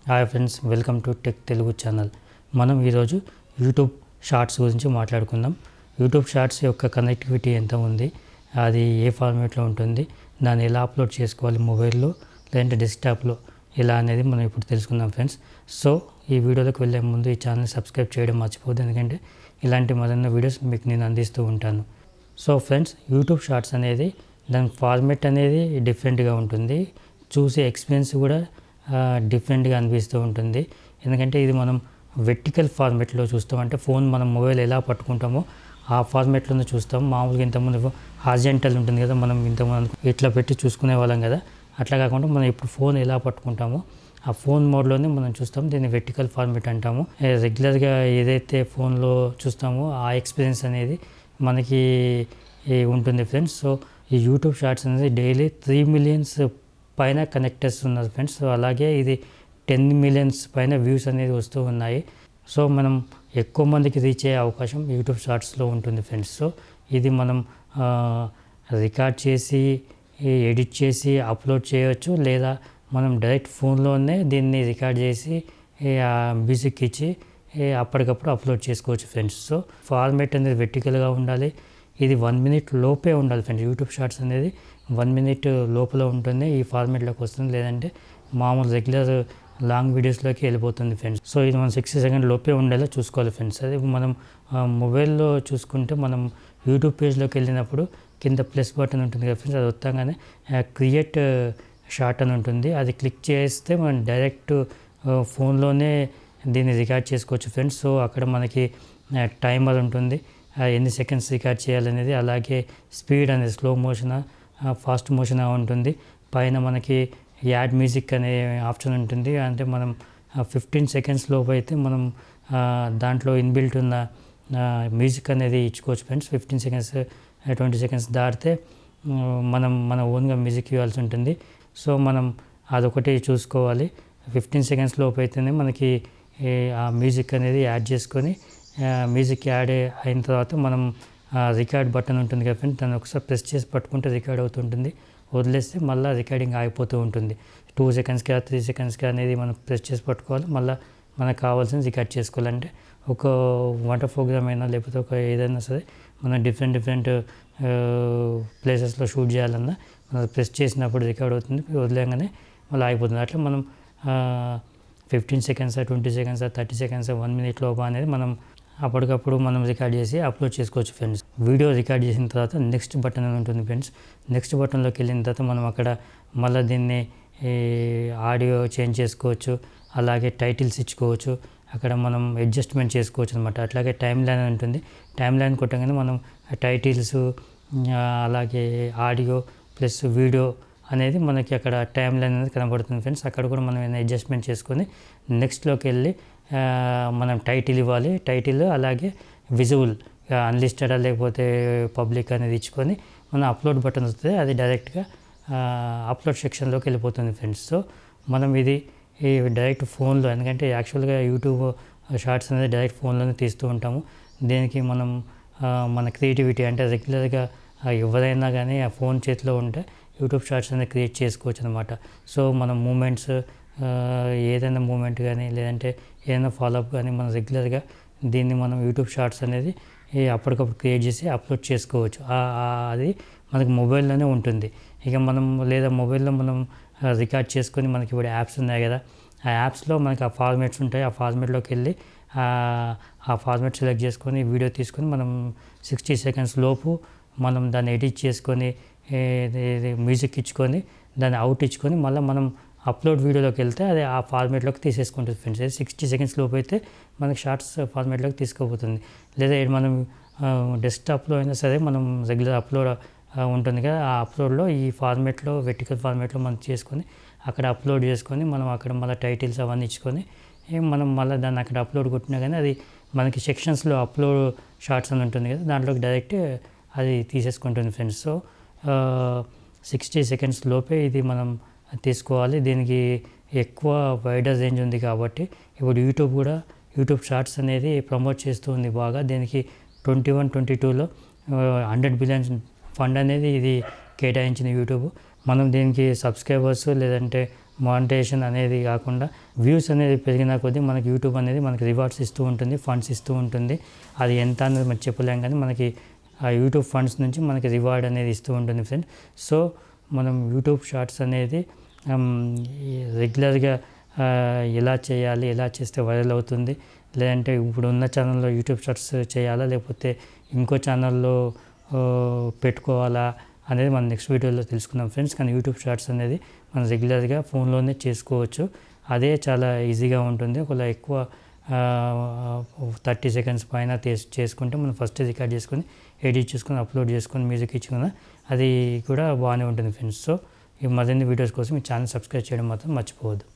Hi friends, welcome to tech Telugu channel. మనం ఈరోజు YouTube shorts గురించి మాట్లాడుకుందాం. యూట్యూబ్ షార్ట్స్ యొక్క కనెక్టివిటీ ఎంత ఉంది, అది ఏ ఫార్మేట్లో ఉంటుంది, దాన్ని ఎలా అప్లోడ్ చేసుకోవాలి మొబైల్లో లేదంటే డెస్క్టాప్లో ఎలా అనేది మనం ఇప్పుడు తెలుసుకుందాం ఫ్రెండ్స్. సో ఈ వీడియోలోకి వెళ్ళే ముందు ఈ ఛానల్ సబ్స్క్రైబ్ చేయడం మర్చిపోద్దు, ఎందుకంటే ఇలాంటి మరిన్ని వీడియోస్ మీకు నేను అందిస్తూ ఉంటాను. సో ఫ్రెండ్స్, యూట్యూబ్ షార్ట్స్ అనేది దాని ఫార్మేట్ అనేది డిఫరెంట్గా ఉంటుంది, చూసే ఎక్స్పీరియన్స్ కూడా డిఫరెంట్గా అనిపిస్తూ ఉంటుంది. ఎందుకంటే ఇది మనం వెర్టికల్ ఫార్మేట్లో చూస్తాం, అంటే ఫోన్ మనం మొబైల్ ఎలా పట్టుకుంటామో ఆ ఫార్మేట్లోనే చూస్తాం. మామూలుగా ఇంతకుముందు హార్జెంటల్ ఉంటుంది కదా, మనం ఇంతకుముందు ఇట్లా పెట్టి చూసుకునే వాళ్ళం కదా, అట్లా కాకుండా మనం ఇప్పుడు ఫోన్ ఎలా పట్టుకుంటామో ఆ ఫోన్ మోడ్లోనే మనం చూస్తాం. దీన్ని వెర్టికల్ ఫార్మేట్ అంటాము. రెగ్యులర్గా ఏదైతే ఫోన్లో చూస్తామో ఆ ఎక్స్పీరియన్స్ అనేది మనకి ఉంటుంది ఫ్రెండ్స్. సో ఈ యూట్యూబ్ షార్ట్స్ అనేది డైలీ 3 మిలియన్స్ పైన కనెక్టర్స్ ఉన్నారు ఫ్రెండ్స్. సో అలాగే ఇది 10 మిలియన్స్ పైన వ్యూస్ అనేది వస్తూ ఉన్నాయి. సో మనం ఎక్కువ మందికి రీచ్ అయ్యే అవకాశం యూట్యూబ్ షార్ట్స్లో ఉంటుంది ఫ్రెండ్స్. సో ఇది మనం రికార్డ్ చేసి ఎడిట్ చేసి అప్లోడ్ చేయవచ్చు, లేదా మనం డైరెక్ట్ ఫోన్లోనే దీన్ని రికార్డ్ చేసి మ్యూజిక్ ఇచ్చి అప్పటికప్పుడు అప్లోడ్ చేసుకోవచ్చు ఫ్రెండ్స్. సో ఫార్మేట్ అనేది వెర్టికల్గా ఉండాలి. ఇది 1 మినిట్ లోపే ఉండాలి ఫ్రెండ్స్. యూట్యూబ్ షార్ట్స్ అనేది 1 మినిట్ లోపల ఉంటుంది, ఈ ఫార్మేట్లోకి వస్తుంది, లేదంటే మామూలు రెగ్యులర్ లాంగ్ వీడియోస్లోకి వెళ్ళిపోతుంది ఫ్రెండ్స్. సో ఇది మనం 60 సెకండ్ లోపే ఉండేలా చూసుకోవాలి ఫ్రెండ్స్. అది మనం మొబైల్లో చూసుకుంటే మనం యూట్యూబ్ పేజ్లోకి వెళ్ళినప్పుడు కింద ప్లస్ బటన్ ఉంటుంది కదా ఫ్రెండ్స్, అది వస్తాగానే క్రియేట్ షార్ట్ అని ఉంటుంది. అది క్లిక్ చేస్తే మనం డైరెక్ట్ ఫోన్లోనే దీన్ని రికార్డ్ చేసుకోవచ్చు ఫ్రెండ్స్. సో అక్కడ మనకి టైమర్ ఉంటుంది, ఎన్ని సెకండ్స్ రికార్డ్ చేయాలనేది, అలాగే స్పీడ్ అనేది స్లో మోషన్ ఫాస్ట్ మోషన్ ఉంటుంది. పైన మనకి యాడ్ మ్యూజిక్ అనే ఆప్షన్ ఉంటుంది, అంటే మనం 15 సెకండ్స్ లోపు అయితే మనం దాంట్లో ఇన్బిల్ట్ ఉన్న మ్యూజిక్ అనేది ఇచ్చుకోవచ్చు ఫ్రెండ్స్. 15 సెకండ్స్ 20 సెకండ్స్ దాటితే మన ఓన్గా మ్యూజిక్ ఇవ్వాల్సి ఉంటుంది. సో మనం అదొకటి చూసుకోవాలి. 15 సెకండ్స్ లోపు అయితేనే మనకి ఆ మ్యూజిక్ అనేది యాడ్ చేసుకొని, మ్యూజిక్ యాడ్ అయిన తర్వాత మనం రికార్డ్ బటన్ ఉంటుంది కదా ఫ్రెండ్స్, దాన్ని ఒకసారి ప్రెస్ చేసి పట్టుకుంటే రికార్డ్ అవుతుంటుంది. వదిలేస్తే మళ్ళీ రికార్డింగ్ ఆగిపోతూ ఉంటుంది. 2 సెకండ్స్కి 3 సెకండ్స్కి అనేది మనం ప్రెస్ చేసి పట్టుకోవాలి. మళ్ళీ మనకు కావాల్సింది రికార్డ్ చేసుకోవాలంటే ఒక వంట ప్రోగ్రామ్ అయినా లేకపోతే ఒక ఏదైనా సరే మనం డిఫరెంట్ ప్లేసెస్లో షూట్ చేయాలన్నా మనం ప్రెస్ చేసినప్పుడు రికార్డ్ అవుతుంది, వదిలేగానే మళ్ళీ ఆగిపోతుంది. అట్లా మనం 15 సెకండ్స్ 20 సెకండ్స్ 30 సెకండ్స్ 1 మినిట్ లోపు అనేది మనం అప్పటికప్పుడు మనం రికార్డ్ చేసి అప్లోడ్ చేసుకోవచ్చు ఫ్రెండ్స్. వీడియో రికార్డ్ చేసిన తర్వాత నెక్స్ట్ బటన్ అని ఉంటుంది ఫ్రెండ్స్. నెక్స్ట్ బటన్లోకి వెళ్ళిన తర్వాత మనం అక్కడ మళ్ళీ దీన్ని ఆడియో చేంజ్ చేసుకోవచ్చు, అలాగే టైటిల్స్ ఇచ్చుకోవచ్చు, అక్కడ మనం అడ్జస్ట్మెంట్ చేసుకోవచ్చు అనమాట. అట్లాగే టైం లైన్ ఉంటుంది. టైం లైన్ కొట్టగానే మనం టైటిల్స్ అలాగే ఆడియో ప్లస్ వీడియో అనేది మనకి అక్కడ టైం లైన్ అనేది కనబడుతుంది ఫ్రెండ్స్. అక్కడ కూడా మనం ఏమైనా అడ్జస్ట్మెంట్ చేసుకొని నెక్స్ట్లోకి వెళ్ళి మనం టైటిల్ ఇవ్వాలి. టైటిల్ అలాగే విజువల్ అన్లిస్టెడ్ లేకపోతే పబ్లిక్ అనేది ఇచ్చుకొని మనం అప్లోడ్ బటన్ వస్తుంది, అది డైరెక్ట్గా అప్లోడ్ సెక్షన్లోకి వెళ్ళిపోతుంది ఫ్రెండ్స్. సో మనం ఇది డైరెక్ట్ ఫోన్లో, ఎందుకంటే యాక్చువల్గా యూట్యూబ్ షార్ట్స్ అనేది డైరెక్ట్ ఫోన్లోనే తీస్తూ ఉంటాము. దీనికి మనం మన క్రియేటివిటీ, అంటే రెగ్యులర్గా ఎవరైనా కానీ ఆ ఫోన్ చేతిలో ఉంటే యూట్యూబ్ షార్ట్స్ అనేది క్రియేట్ చేసుకోవచ్చు అనమాట. సో మనం మూమెంట్స్ ఏదైనా మూమెంట్ కానీ లేదంటే ఏదైనా ఫాలోఅప్ కానీ మనం రెగ్యులర్గా దీన్ని మనం యూట్యూబ్ షార్ట్స్ అనేది అప్పటికప్పుడు క్రియేట్ చేసి అప్లోడ్ చేసుకోవచ్చు. అది మనకి మొబైల్లోనే ఉంటుంది. ఇక మనం లేదా మొబైల్లో మనం రికార్డ్ చేసుకొని, మనకి ఇప్పుడు యాప్స్ ఉన్నాయి కదా, ఆ యాప్స్లో మనకి ఆ ఫార్మేట్స్ ఉంటాయి. ఆ ఫార్మేట్లోకి వెళ్ళి ఆ ఫార్మేట్ సెలెక్ట్ చేసుకొని వీడియో తీసుకొని మనం 60 సెకండ్స్ లోపు మనం దాన్ని ఎడిట్ చేసుకొని మ్యూజిక్ ఇచ్చుకొని దాన్ని అవుట్ ఇచ్చుకొని మళ్ళీ మనం అప్లోడ్ వీడియోలోకి వెళ్తే అది ఆ ఫార్మేట్లోకి తీసేసుకుంటుంది ఫ్రెండ్స్. 60 సెకండ్స్ లోపు అయితే మనకి షార్ట్స్ ఫార్మేట్లోకి తీసుకుపోతుంది. లేదా మనం డెస్క్టాప్లో అయినా సరే మనం రెగ్యులర్ అప్లోడ్ ఉంటుంది కదా, ఆ అప్లోడ్లో ఈ ఫార్మేట్లో వెర్టికల్ ఫార్మేట్లో మనం చేసుకొని అక్కడ అప్లోడ్ చేసుకొని మనం అక్కడ మళ్ళీ టైటిల్స్ అవన్నీ ఇచ్చుకొని మనం మళ్ళీ దాన్ని అక్కడ అప్లోడ్ కొట్టినా కానీ అది మనకి సెక్షన్స్లో అప్లోడ్ షార్ట్స్ అని ఉంటుంది కదా, దాంట్లోకి డైరెక్ట్ అది తీసేసుకుంటుంది ఫ్రెండ్స్. సో 60 సెకండ్స్ లోపే ఇది మనం తీసుకోవాలి. దీనికి ఎక్కువ వైడర్ రేంజ్ ఉంది కాబట్టి ఇప్పుడు యూట్యూబ్ కూడా యూట్యూబ్ షార్ట్స్ అనేది ప్రమోట్ చేస్తూ ఉంది బాగా. దీనికి 21-22లో 100 బిలియన్స్ ఫండ్ అనేది ఇది కేటాయించిన యూట్యూబ్. మనం దీనికి సబ్స్క్రైబర్స్ లేదంటే మానిటైజేషన్ అనేది కాకుండా వ్యూస్ అనేది పెరిగిన కొద్దీ మనకి యూట్యూబ్ అనేది మనకి రివార్డ్స్ ఇస్తూ ఉంటుంది, ఫండ్స్ ఇస్తూ ఉంటుంది. అది ఎంత అనేది మనం చెప్పలేం, కానీ మనకి ఆ యూట్యూబ్ ఫండ్స్ నుంచి మనకి రివార్డ్ అనేది ఇస్తూ ఉంటుంది ఫ్రెండ్స్. సో మనం యూట్యూబ్ షార్ట్స్ అనేది రెగ్యులర్గా ఎలా చేయాలి, ఎలా చేస్తే వైరల్ అవుతుంది, లేదంటే ఇప్పుడు ఉన్న ఛానల్లో యూట్యూబ్ షార్ట్స్ చేయాలా లేకపోతే ఇంకో ఛానల్లో పెట్టుకోవాలా అనేది మనం నెక్స్ట్ వీడియోలో తెలుసుకుందాం ఫ్రెండ్స్. కానీ యూట్యూబ్ షార్ట్స్ అనేది మనం రెగ్యులర్గా ఫోన్లోనే చేసుకోవచ్చు. అదే చాలా ఈజీగా ఉంటుంది. ఒకవేళ ఎక్కువ 30 సెకండ్స్ పైన చేసుకుంటే మనం ఫస్ట్ రికార్డ్ చేసుకొని ఎడిట్ చేసుకొని అప్లోడ్ చేసుకొని మ్యూజిక్ ఇచ్చుకున్న అది కూడా బాగానే ఉంటుంది ఫ్రెండ్స్. సో ఈ మరిన్ని వీడియోస్ కోసం ఈ ఛానల్ సబ్స్క్రైబ్ చేయడం మాత్రం మర్చిపోవద్దు.